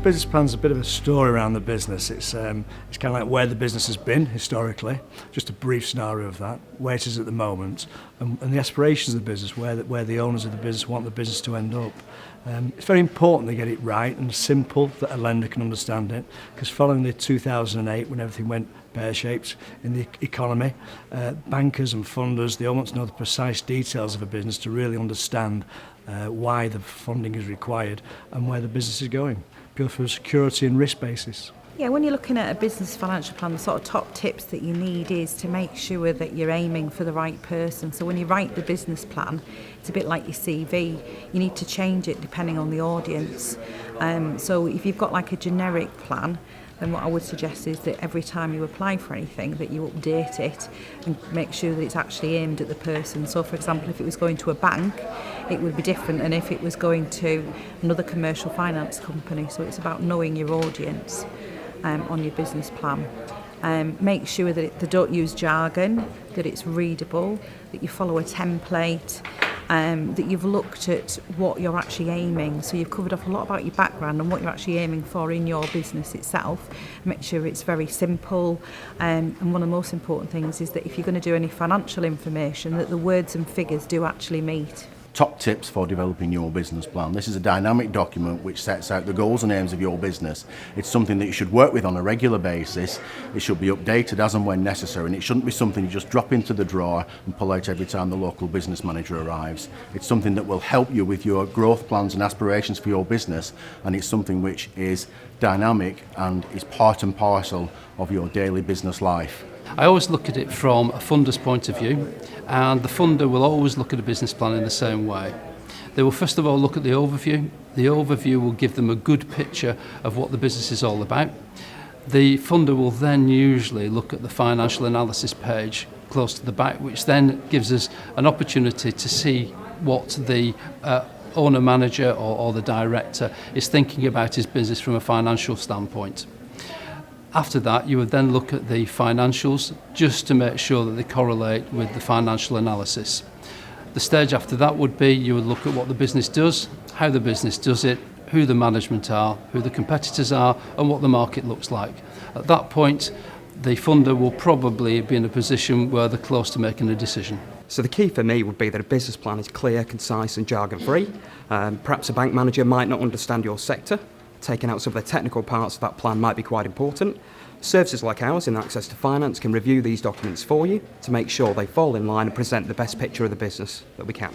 Business plan's a bit of a story around the business. It's kind of like where the business has been historically, just a brief scenario of that, where it is at the moment, and the aspirations of the business, where the owners of the business want the business to end up. It's very important they get it right and simple, that a lender can understand it, because following the 2008, when everything went pear-shaped in the economy, bankers and funders, they all want to know the precise details of a business to really understand why the funding is required and where the business is going, pure for a security and risk basis. Yeah, when you're looking at a business financial plan, the sort of top tips that you need is to make sure that you're aiming for the right person. So when you write the business plan, it's a bit like your CV. You need to change it depending on the audience. So if you've got like a generic plan, then what I would suggest is that every time you apply for anything, that you update it and make sure that it's actually aimed at the person. So for example, if it was going to a bank, it would be different than if it was going to another commercial finance company. So it's about knowing your audience on your business plan. Make sure that they don't use jargon, that it's readable, that you follow a template, that you've looked at what you're actually aiming. So you've covered off a lot about your background and what you're actually aiming for in your business itself. Make sure it's very simple. And one of the most important things is that if you're going to do any financial information, that the words and figures do actually meet. Top tips for developing your business plan. This is a dynamic document which sets out the goals and aims of your business. It's something that you should work with on a regular basis. It should be updated as and when necessary, and it shouldn't be something you just drop into the drawer and pull out every time the local business manager arrives. It's something that will help you with your growth plans and aspirations for your business, and it's something which is dynamic and is part and parcel of your daily business life. I always look at it from a funder's point of view, and the funder will always look at a business plan in the same way. They will first of all look at the overview. The overview will give them a good picture of what the business is all about. The funder will then usually look at the financial analysis page close to the back, which then gives us an opportunity to see what the owner manager or the director is thinking about his business from a financial standpoint. After that, you would then look at the financials just to make sure that they correlate with the financial analysis. The stage after that would be you would look at what the business does, how the business does it, who the management are, who the competitors are, and what the market looks like. At that point, the funder will probably be in a position where they're close to making a decision. So the key for me would be that a business plan is clear, concise and jargon-free. Perhaps a bank manager might not understand your sector. Taking out some of the technical parts of that plan might be quite important. Services like ours in Access to Finance can review these documents for you to make sure they fall in line and present the best picture of the business that we can.